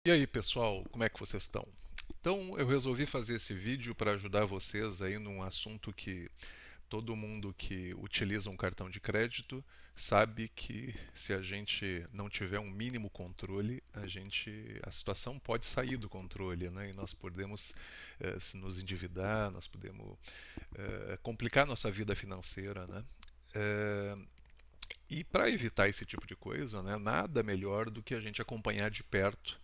E aí, pessoal, como é que vocês estão? Então, eu resolvi fazer esse vídeo para ajudar vocês aí num assunto que todo mundo que utiliza um cartão de crédito sabe que se a gente não tiver um mínimo controle, a situação pode sair do controle, né? E nós podemos se nos endividar, nós podemos complicar nossa vida financeira, né? Eh, e para evitar esse tipo de coisa, né, nada melhor do que a gente acompanhar de perto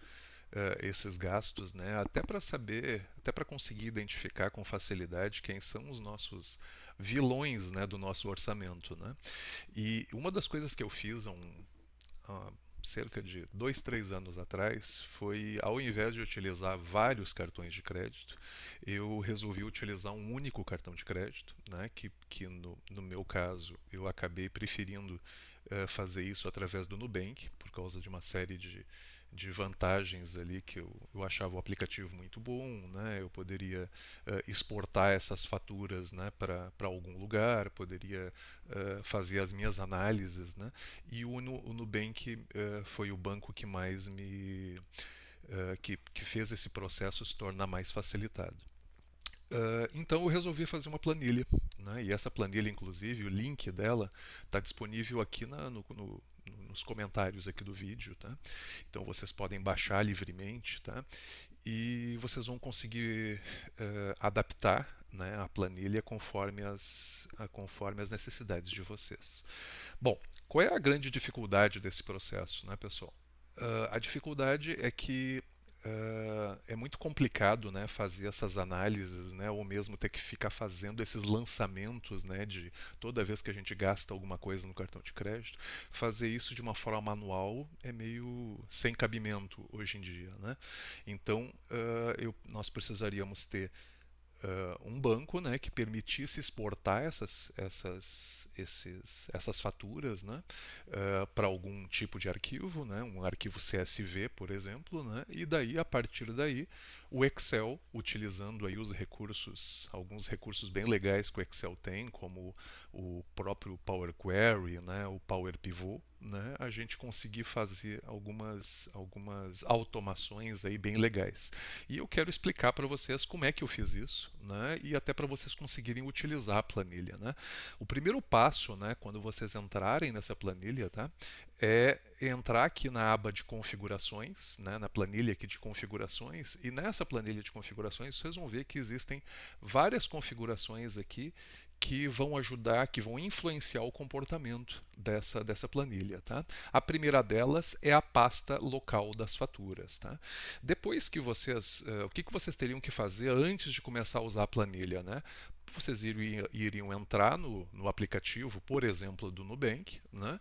esses gastos, né, até para saber, até para conseguir identificar com facilidade quem são os nossos vilões, né, do nosso orçamento, né. E uma das coisas que eu fiz há cerca de 2, 3 anos atrás foi, ao invés de utilizar vários cartões de crédito, eu resolvi utilizar um único cartão de crédito, né, que no meu caso eu acabei preferindo fazer isso através do Nubank, por causa de uma série de vantagens ali que eu achava o aplicativo muito bom, né? Eu poderia exportar essas faturas, né, para algum lugar, poderia fazer as minhas análises, né? E o Nubank foi o banco que mais que fez esse processo se tornar mais facilitado. Então eu resolvi fazer uma planilha, né? E essa planilha, inclusive, o link dela está disponível aqui nos comentários aqui do vídeo, tá? Então vocês podem baixar livremente, tá? E vocês vão conseguir adaptar, né, a planilha conforme as necessidades de vocês. Bom, qual é a grande dificuldade desse processo, né, pessoal? A dificuldade é que é muito complicado, né, fazer essas análises, né, ou mesmo ter que ficar fazendo esses lançamentos, né, de toda vez que a gente gasta alguma coisa no cartão de crédito, fazer isso de uma forma manual é meio sem cabimento hoje em dia, né? Então, nós precisaríamos ter um banco, né, que permitisse exportar essas faturas, né, para algum tipo de arquivo, né, um arquivo CSV, por exemplo, né, e daí, a partir daí, o Excel, utilizando aí alguns recursos bem legais que o Excel tem, como o próprio Power Query, né, o Power Pivot, né, a gente conseguir fazer algumas automações aí bem legais. E eu quero explicar para vocês como é que eu fiz isso, né, e até para vocês conseguirem utilizar a planilha, né. O primeiro passo, né, quando vocês entrarem nessa planilha, tá, é entrar aqui na aba de configurações, né, na planilha aqui de configurações, e nessa planilha de configurações vocês vão ver que existem várias configurações aqui que vão ajudar, que vão influenciar o comportamento dessa planilha. Tá? A primeira delas é a pasta local das faturas. Tá? Depois que o que vocês teriam que fazer antes de começar a usar a planilha? Né? Vocês iriam entrar no aplicativo, por exemplo, do Nubank, né?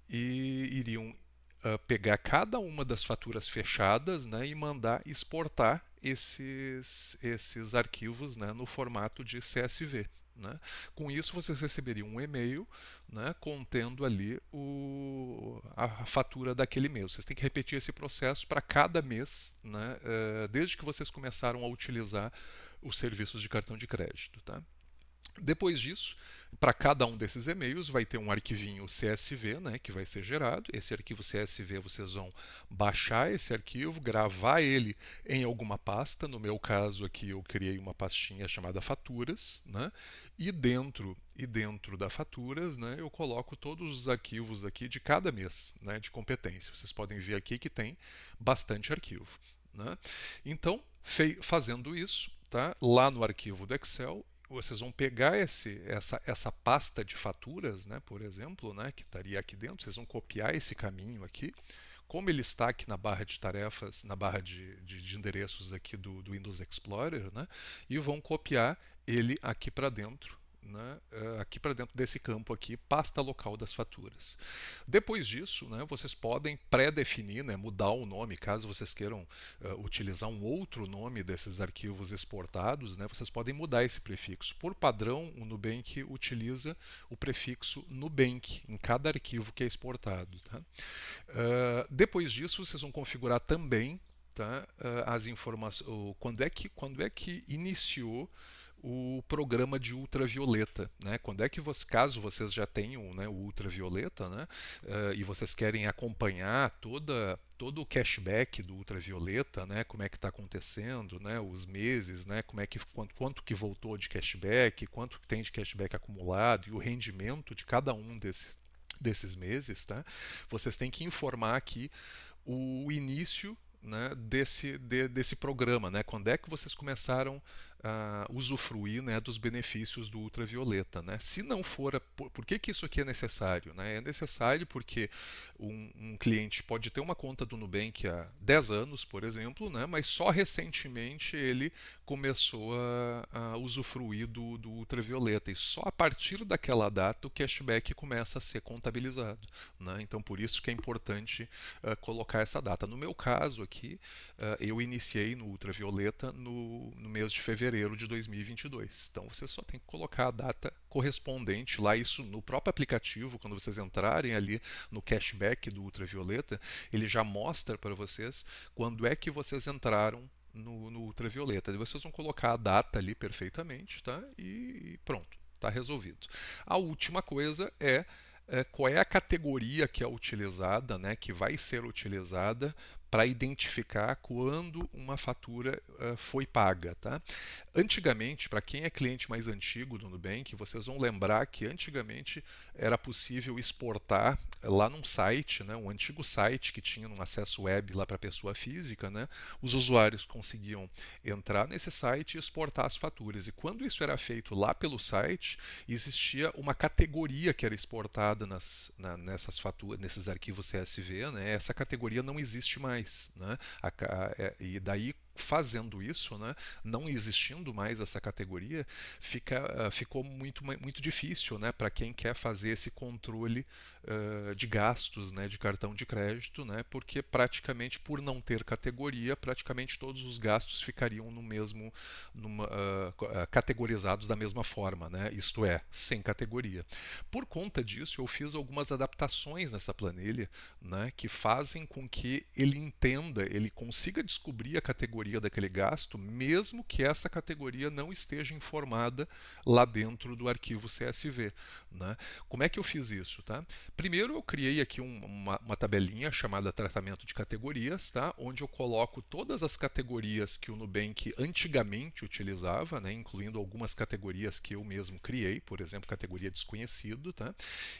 E iriam pegar cada uma das faturas fechadas, né, e mandar exportar esses arquivos, né, no formato de CSV. Né? Com isso, vocês receberiam um e-mail, né, contendo ali a fatura daquele mês. Vocês têm que repetir esse processo para cada mês, né, desde que vocês começaram a utilizar os serviços de cartão de crédito. Tá? Depois disso, para cada um desses e-mails vai ter um arquivinho CSV, né, que vai ser gerado. Esse arquivo CSV vocês vão baixar esse arquivo, gravar ele em alguma pasta. No meu caso aqui eu criei uma pastinha chamada faturas, né, e dentro da faturas, né, eu coloco todos os arquivos aqui de cada mês, né, de competência. Vocês podem ver aqui que tem bastante arquivo. Né? Então, fazendo isso, tá, lá no arquivo do Excel, vocês vão pegar essa pasta de faturas, né, por exemplo, né, que estaria aqui dentro, vocês vão copiar esse caminho aqui, como ele está aqui na barra de tarefas, na barra de endereços aqui do Windows Explorer, né, e vão copiar ele aqui para dentro, né, aqui para dentro desse campo aqui, pasta local das faturas. Depois disso, né, vocês podem pré-definir, né, mudar o nome, caso vocês queiram utilizar um outro nome desses arquivos exportados, né, vocês podem mudar esse prefixo. Por padrão, o Nubank utiliza o prefixo Nubank em cada arquivo que é exportado. Tá? Depois disso, vocês vão configurar também, tá, as informações, quando é que iniciou o programa de ultravioleta, né? Quando é que você, caso vocês já tenham, né, o ultravioleta, né, e vocês querem acompanhar todo o cashback do ultravioleta, né, como é que está acontecendo, né, os meses, né, como é que quanto que voltou de cashback, quanto que tem de cashback acumulado e o rendimento de cada um desses meses, tá? Vocês têm que informar aqui o início, né, desse programa, né? Quando é que vocês começaram a usufruir, né, dos benefícios do ultravioleta, né? Se não for, por que que isso aqui é necessário, né? É necessário porque um cliente pode ter uma conta do Nubank há 10 anos, por exemplo, né, mas só recentemente ele começou a usufruir do ultravioleta e só a partir daquela data o cashback começa a ser contabilizado, né? Então por isso que é importante colocar essa data. No meu caso aqui, eu iniciei no ultravioleta no mês de fevereiro de 2022. Então você só tem que colocar a data correspondente lá, isso no próprio aplicativo, quando vocês entrarem ali no cashback do ultravioleta, ele já mostra para vocês quando é que vocês entraram no ultravioleta. E vocês vão colocar a data ali perfeitamente, tá? E pronto, está resolvido. A última coisa é qual é a categoria que é utilizada, né, que vai ser utilizada para identificar quando uma fatura foi paga, tá? Antigamente, para quem é cliente mais antigo do Nubank, vocês vão lembrar que antigamente era possível exportar lá num site, né, um antigo site que tinha um acesso web lá para pessoa física, né, os usuários conseguiam entrar nesse site e exportar as faturas. E quando isso era feito lá pelo site, existia uma categoria que era exportada nessas faturas, nesses arquivos CSV, né? Essa categoria não existe mais, né? E daí fazendo isso, né, não existindo mais essa categoria, ficou muito difícil, né, para quem quer fazer esse controle de gastos, né, de cartão de crédito, né, porque praticamente por não ter categoria, praticamente todos os gastos ficariam no mesmo, categorizados da mesma forma, né, isto é, sem categoria. Por conta disso, eu fiz algumas adaptações nessa planilha, né, que fazem com que ele entenda, ele consiga descobrir a categoria daquele gasto, mesmo que essa categoria não esteja informada lá dentro do arquivo CSV, né? Como é que eu fiz isso, tá? Primeiro eu criei aqui uma tabelinha chamada tratamento de categorias, tá? Onde eu coloco todas as categorias que o Nubank antigamente utilizava, né? Incluindo algumas categorias que eu mesmo criei, por exemplo, categoria desconhecido, tá?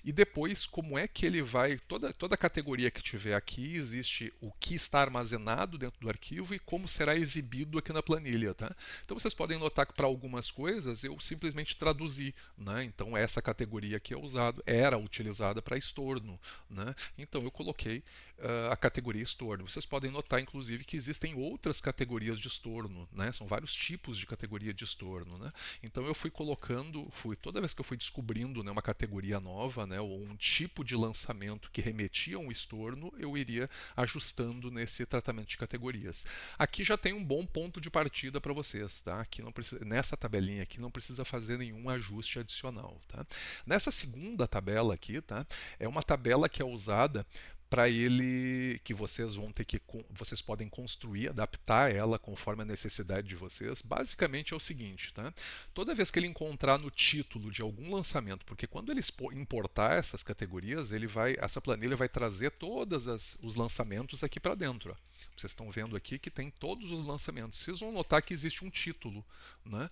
E depois como é que ele vai, toda categoria que tiver aqui, existe o que está armazenado dentro do arquivo e como será exibido aqui na planilha, tá? Então vocês podem notar que para algumas coisas eu simplesmente traduzi, né? Então essa categoria que é usado era utilizada para estorno, né? Então eu coloquei a categoria estorno. Vocês podem notar inclusive que existem outras categorias de estorno, né? São vários tipos de categoria de estorno, né? Então eu fui colocando, toda vez que eu fui descobrindo, né, uma categoria nova, né, ou um tipo de lançamento que remetia a um estorno, eu iria ajustando nesse tratamento de categorias. Aqui já tem um bom ponto de partida para vocês, tá? Aqui não precisa, nessa tabelinha aqui não precisa fazer nenhum ajuste adicional, tá? Nessa segunda tabela aqui, tá? É uma tabela que é usada para ele, que vocês vão ter que, vocês podem construir, adaptar ela conforme a necessidade de vocês. Basicamente é o seguinte, tá? Toda vez que ele encontrar no título de algum lançamento, porque quando ele importar essas categorias, essa planilha vai trazer todos os lançamentos aqui para dentro, ó. Vocês estão vendo aqui que tem todos os lançamentos. Vocês vão notar que existe um título, né?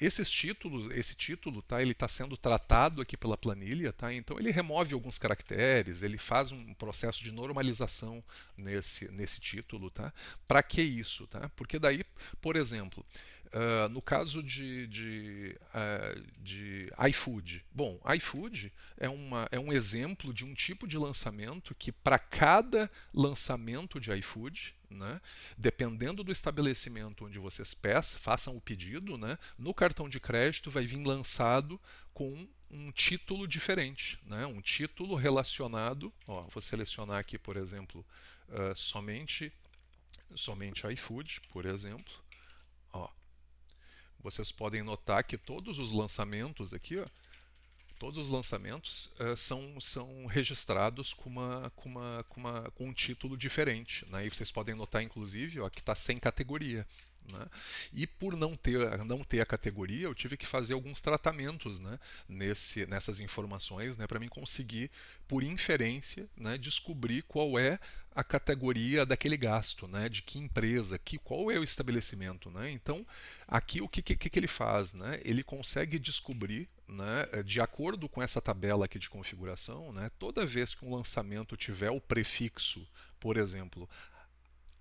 Esse título, tá? Ele está sendo tratado aqui pela planilha, tá? Então ele remove alguns caracteres, ele faz um processo de normalização nesse título, tá? Para que isso, tá? Porque daí, por exemplo, no caso de iFood. Bom, iFood é um exemplo de um tipo de lançamento que, para cada lançamento de iFood, né, dependendo do estabelecimento onde vocês façam o pedido, né, no cartão de crédito vai vir lançado com um título diferente, né, um título relacionado. Ó, vou selecionar aqui, por exemplo, somente iFood, por exemplo. Ó, vocês podem notar que todos os lançamentos aqui, ó, todos os lançamentos são registrados com um título diferente, né? E vocês podem notar, inclusive, ó, que está sem categoria. Né? E por não ter a categoria, eu tive que fazer alguns tratamentos, né, nessas informações, né, para mim conseguir, por inferência, né, descobrir qual é a categoria daquele gasto, né, de que empresa, qual é o estabelecimento. Né? Então, aqui o que ele faz? Né? Ele consegue descobrir, né, de acordo com essa tabela aqui de configuração, né, toda vez que um lançamento tiver o prefixo, por exemplo,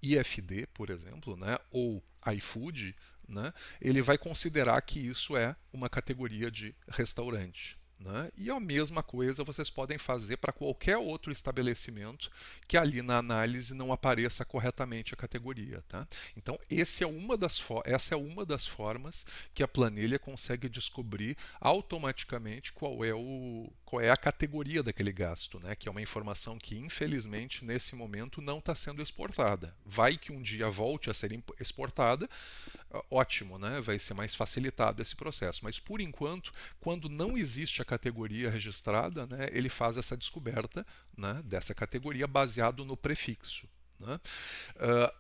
IFD, por exemplo, né, ou iFood, né, ele vai considerar que isso é uma categoria de restaurante. Né? E a mesma coisa vocês podem fazer para qualquer outro estabelecimento que ali na análise não apareça corretamente a categoria. Tá? Então, essa é uma das formas que a planilha consegue descobrir automaticamente qual é a categoria daquele gasto, né? Que é uma informação que, infelizmente, nesse momento não está sendo exportada. Vai que um dia volte a ser exportada, ótimo, né? Vai ser mais facilitado esse processo. Mas, por enquanto, quando não existe a categoria registrada, né, ele faz essa descoberta, né, dessa categoria baseado no prefixo. Né?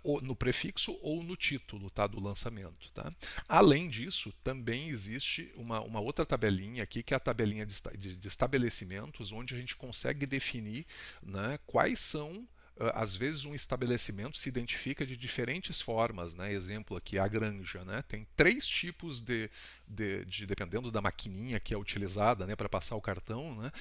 Ou no prefixo ou no título, tá, do lançamento. Tá? Além disso, também existe uma outra tabelinha aqui, que é a tabelinha de estabelecimentos, onde a gente consegue definir, né, quais são. Às vezes um estabelecimento se identifica de diferentes formas, né? Exemplo aqui, a granja, né? Tem três tipos dependendo da maquininha que é utilizada, né, para passar o cartão, né?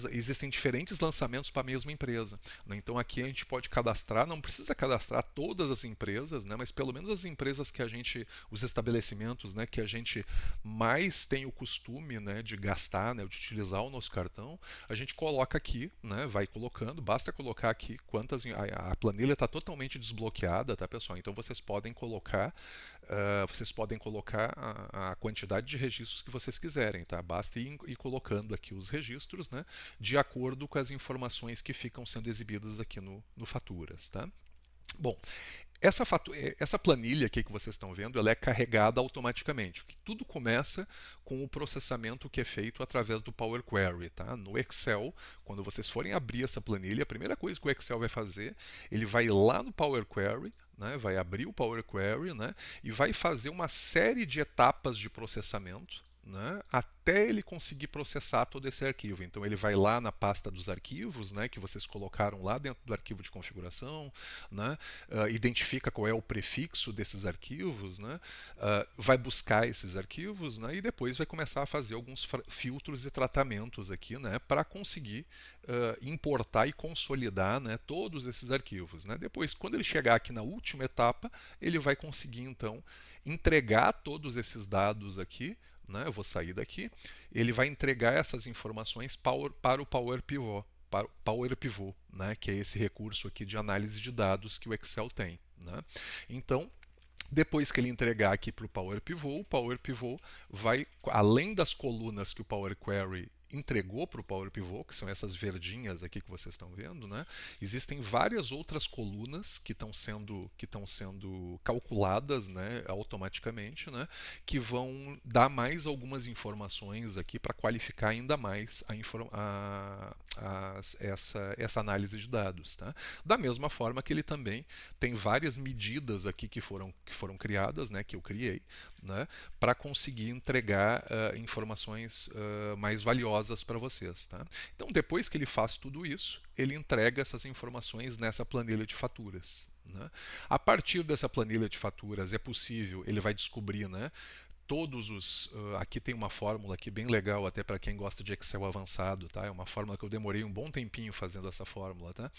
Existem diferentes lançamentos para a mesma empresa. Né? Então aqui a gente pode cadastrar, não precisa cadastrar todas as empresas, né? Mas pelo menos as empresas os estabelecimentos, né, que a gente mais tem o costume, né, de gastar, né, de utilizar o nosso cartão, a gente coloca aqui, né, vai colocando. Basta colocar aqui quantas. A planilha está totalmente desbloqueada, tá, pessoal? Então vocês podem colocar a quantidade de registros que vocês quiserem, tá? Basta ir colocando aqui os registros, né, de acordo com as informações que ficam sendo exibidas aqui no Faturas, tá? Bom, essa planilha aqui que vocês estão vendo, ela é carregada automaticamente. Tudo começa com o processamento que é feito através do Power Query. Tá? No Excel, quando vocês forem abrir essa planilha, a primeira coisa que o Excel vai fazer, ele vai lá no Power Query, né, vai abrir o Power Query, né, e vai fazer uma série de etapas de processamento, né, até ele conseguir processar todo esse arquivo. Então ele vai lá na pasta dos arquivos, né, que vocês colocaram lá dentro do arquivo de configuração, né, identifica qual é o prefixo desses arquivos, né, vai buscar esses arquivos, né, e depois vai começar a fazer alguns filtros e tratamentos aqui, né, para conseguir importar e consolidar, né, todos esses arquivos. Né. Depois, quando ele chegar aqui na última etapa, ele vai conseguir então entregar todos esses dados aqui. Né, eu vou sair daqui. Ele vai entregar essas informações para o Power Pivot, né, que é esse recurso aqui de análise de dados que o Excel tem. Né? Então, depois que ele entregar aqui para o o Power Pivot vai, além das colunas que o Power Query entregou para o Power Pivot, que são essas verdinhas aqui que vocês estão vendo, né? Existem várias outras colunas que estão sendo calculadas, né, automaticamente, né, que vão dar mais algumas informações aqui para qualificar ainda mais essa análise de dados. Tá? Da mesma forma que ele também tem várias medidas aqui que foram criadas, né, que eu criei, né, para conseguir entregar informações mais valiosas para vocês. Tá? Então, depois que ele faz tudo isso, ele entrega essas informações nessa planilha de faturas. Né? A partir dessa planilha de faturas é possível, ele vai descobrir, né, todos os. Aqui tem uma fórmula aqui bem legal, até para quem gosta de Excel avançado, tá? É uma fórmula que eu demorei um bom tempinho fazendo essa fórmula, tá?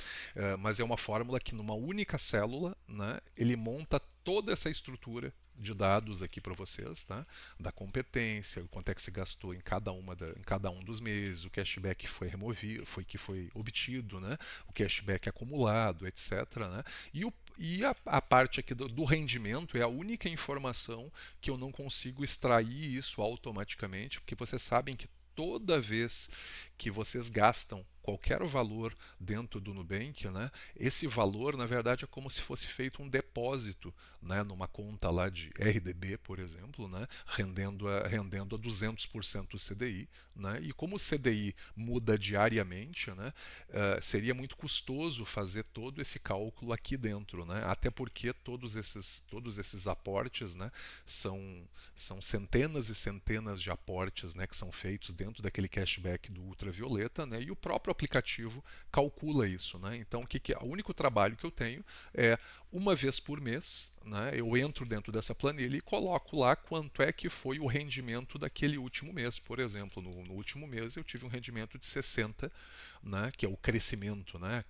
Mas é uma fórmula que numa única célula, né, ele monta toda essa estrutura de dados aqui para vocês, tá? Da competência, o quanto é que se gastou em cada um dos meses, o cashback foi removido, que foi obtido, né? O cashback acumulado, etc. Né? A parte aqui do rendimento é a única informação que eu não consigo extrair isso automaticamente, porque vocês sabem que toda vez que vocês gastam qualquer valor dentro do Nubank, né, esse valor, na verdade, é como se fosse feito um depósito, né, numa conta lá de RDB, por exemplo, né, rendendo a 200% do CDI. Né, e como o CDI muda diariamente, né, seria muito custoso fazer todo esse cálculo aqui dentro. Né, até porque todos esses aportes, né, são centenas e centenas de aportes, né, que são feitos dentro daquele cashback do ultravioleta, né, e o próprio aplicativo calcula isso. Né. Então, o único trabalho que eu tenho é uma vez por mês, né, eu entro dentro dessa planilha e coloco lá quanto é que foi o rendimento daquele último mês. Por exemplo, no último mês eu tive um rendimento de 60, né, que é o crescimento, né,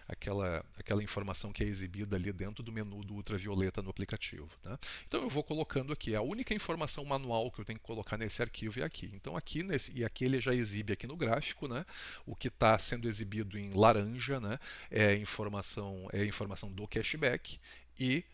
aquela informação que é exibida ali dentro do menu do ultravioleta no aplicativo. Tá? Então eu vou colocando aqui. A única informação manual que eu tenho que colocar nesse arquivo é aqui. Então e aqui ele já exibe aqui no gráfico, né, o que está sendo exibido em laranja, né, é a informação do cashback e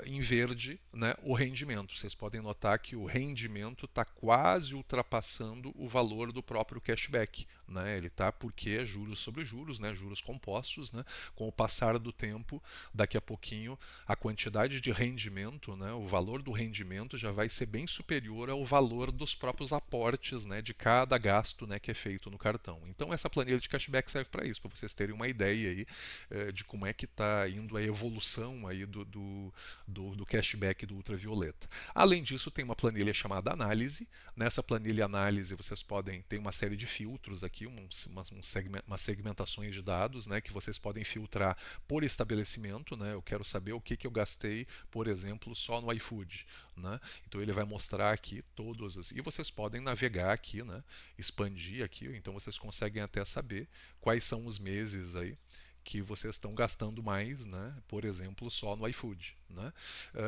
em verde, né, o rendimento. Vocês podem notar que o rendimento está quase ultrapassando o valor do próprio cashback. Né? Ele está porque é juros sobre juros, né, juros compostos. Né? Com o passar do tempo, daqui a pouquinho, a quantidade de rendimento, né, o valor do rendimento já vai ser bem superior ao valor dos próprios aportes, né, de cada gasto, né, que é feito no cartão. Então essa planilha de cashback serve para isso, para vocês terem uma ideia aí de como é que está indo a evolução aí do cashback do ultravioleta. Além disso, tem uma planilha chamada análise. Nessa planilha análise, vocês podem ter uma série de filtros aqui, umas segmentações de dados, né, que vocês podem filtrar por estabelecimento. Né, eu quero saber o que eu gastei, por exemplo, só no iFood. Né, então ele vai mostrar aqui todos os. E vocês podem navegar aqui, né, expandir aqui, então vocês conseguem até saber quais são os meses aí que vocês estão gastando mais, né? Por exemplo, só no iFood. Né?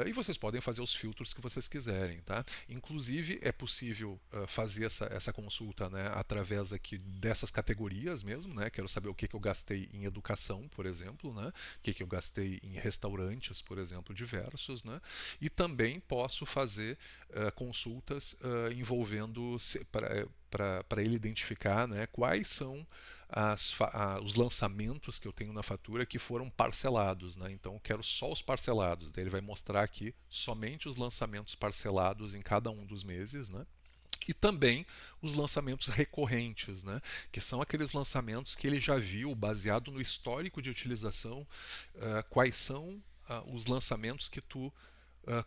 E vocês podem fazer os filtros que vocês quiserem. Tá? Inclusive, é possível fazer essa consulta, né, através aqui dessas categorias mesmo. Né? Quero saber o que eu gastei em educação, por exemplo, né? O que eu gastei em restaurantes, por exemplo, diversos. Né? E também posso fazer consultas envolvendo para ele identificar, né, quais são os lançamentos que eu tenho na fatura que foram parcelados. Né? Então eu quero só os parcelados. Daí ele vai mostrar aqui somente os lançamentos parcelados em cada um dos meses. Né? E também os lançamentos recorrentes, né? Que são aqueles lançamentos que ele já viu, baseado no histórico de utilização, quais são os lançamentos que tu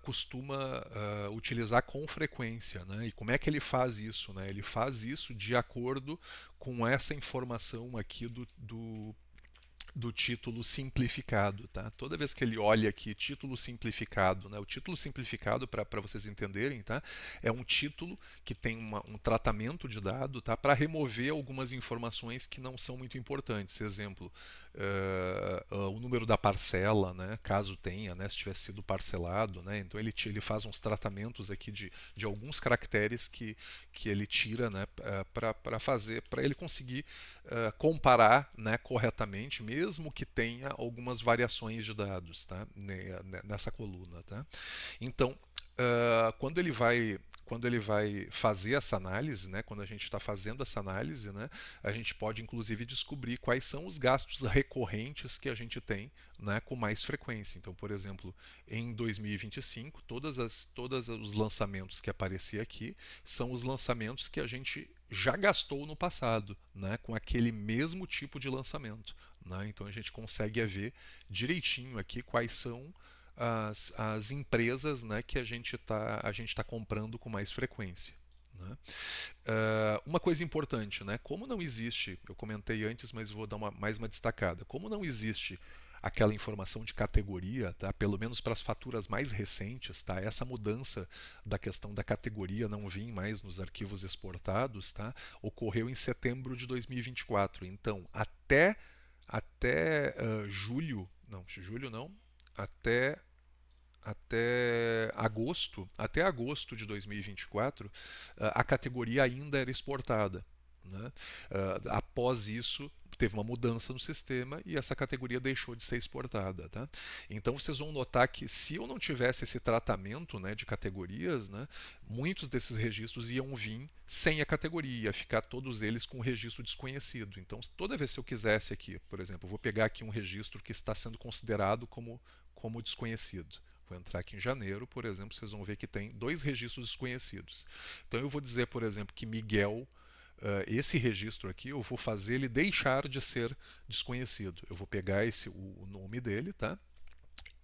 costuma utilizar com frequência. Né? E como é que ele faz isso? Né? Ele faz isso de acordo com essa informação aqui do título simplificado. Tá? Toda vez que ele olha aqui título simplificado, né? O título simplificado, para vocês entenderem, tá? É um título que tem um tratamento de dado, tá? Para remover algumas informações que não são muito importantes. Exemplo, o número da parcela, né? Caso tenha, né? Se tivesse sido parcelado. Né? Então ele faz uns tratamentos aqui de alguns caracteres que ele tira, né? Para ele conseguir comparar, né, corretamente, mesmo que tenha algumas variações de dados, tá, nessa coluna. Tá? Então, quando ele vai fazer essa análise, né, quando a gente está fazendo essa análise, né, a gente pode inclusive descobrir quais são os gastos recorrentes que a gente tem, né, com mais frequência. Então, por exemplo, em 2025, todos os lançamentos que aparecer aqui são os lançamentos que a gente já gastou no passado, né, com aquele mesmo tipo de lançamento. Né? Então a gente consegue ver direitinho aqui quais são as empresas, né, que a gente tá comprando com mais frequência. Né? Uma coisa importante, né? Como não existe, eu comentei antes, mas vou dar mais uma destacada. Como não existe aquela informação de categoria, tá? Pelo menos para as faturas mais recentes, tá? Essa mudança da questão da categoria não vir mais nos arquivos exportados, tá? Ocorreu em setembro de 2024. Então, até julho não, até agosto de 2024, a categoria ainda era exportada. Né? Após isso, teve uma mudança no sistema e essa categoria deixou de ser exportada, tá? Então vocês vão notar que se eu não tivesse esse tratamento, né, de categorias, né, muitos desses registros iam vir sem a categoria, ia ficar todos eles com o registro desconhecido. Então toda vez que eu quisesse aqui, por exemplo, eu vou pegar aqui um registro que está sendo considerado como desconhecido. Vou entrar aqui em janeiro, por exemplo, vocês vão ver que tem dois registros desconhecidos. Então eu vou dizer, por exemplo, que Miguel, esse registro aqui, eu vou fazer ele deixar de ser desconhecido. Eu vou pegar o nome dele, tá?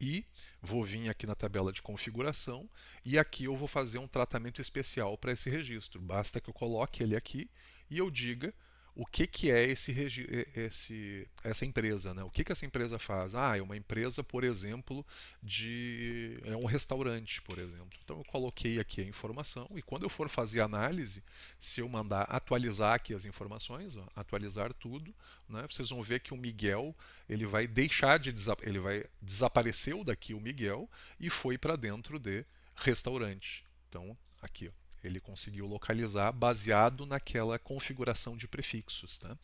E vou vir aqui na tabela de configuração e aqui eu vou fazer um tratamento especial para esse registro. Basta que eu coloque ele aqui e eu diga o que é essa empresa, né? O que essa empresa faz? Ah, é uma empresa, por exemplo, é um restaurante, por exemplo. Então eu coloquei aqui a informação e quando eu for fazer análise, se eu mandar atualizar aqui as informações, ó, atualizar tudo, né? Vocês vão ver que o Miguel ele vai deixar de ele vai desapareceu daqui o Miguel e foi para dentro de restaurante. Então aqui, ó, ele conseguiu localizar baseado naquela configuração de prefixos, tá?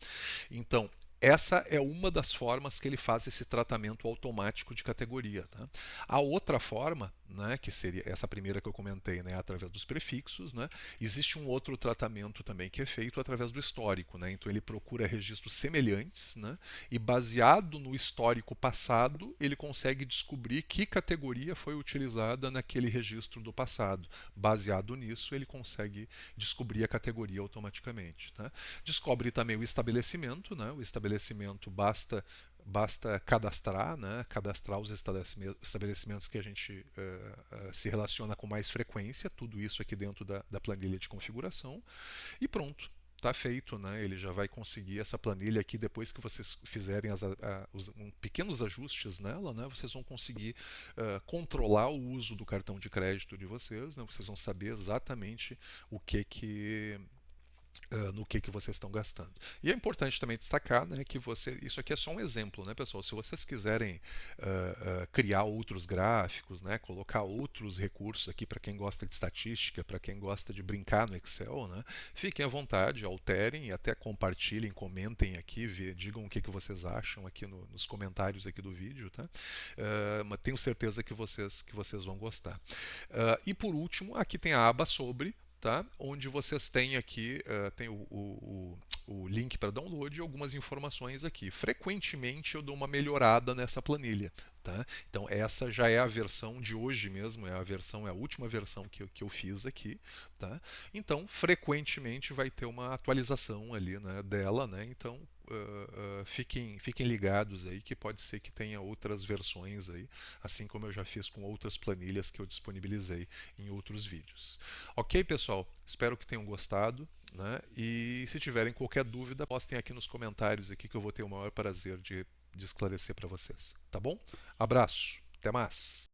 Então, essa é uma das formas que ele faz esse tratamento automático de categoria. Tá? A outra forma, né, que seria essa primeira que eu comentei, né, através dos prefixos, né, existe um outro tratamento também que é feito através do histórico. Né? Então ele procura registros semelhantes, né, e baseado no histórico passado, ele consegue descobrir que categoria foi utilizada naquele registro do passado. Baseado nisso, ele consegue descobrir a categoria automaticamente. Tá? Descobre também o estabelecimento, né? O estabelecimento basta cadastrar, né? Cadastrar os estabelecimentos que a gente se relaciona com mais frequência, tudo isso aqui dentro da planilha de configuração e pronto. Está feito, né? Ele já vai conseguir essa planilha aqui depois que vocês fizerem os pequenos ajustes nela, né? Vocês vão conseguir controlar o uso do cartão de crédito de vocês, né? Vocês vão saber exatamente o no que vocês estão gastando. E é importante também destacar, né, que isso aqui é só um exemplo, né, pessoal? Se vocês quiserem criar outros gráficos, né, colocar outros recursos aqui para quem gosta de estatística, para quem gosta de brincar no Excel, né, fiquem à vontade, alterem e até compartilhem, comentem aqui, digam o que vocês acham aqui nos comentários aqui do vídeo, tá? Mas tenho certeza que vocês vão gostar. E por último, aqui tem a aba sobre, tá? Onde vocês têm aqui tem o link para download e algumas informações aqui. Frequentemente eu dou uma melhorada nessa planilha. Tá? Então essa já é a versão de hoje mesmo, é a última versão que eu fiz aqui. Tá? Então frequentemente vai ter uma atualização ali, né, dela. Né? Então fiquem ligados aí que pode ser que tenha outras versões aí, assim como eu já fiz com outras planilhas que eu disponibilizei em outros vídeos. Ok, pessoal? Espero que tenham gostado. Né? E se tiverem qualquer dúvida, postem aqui nos comentários aqui que eu vou ter o maior prazer de esclarecer para vocês. Tá bom? Abraço, até mais!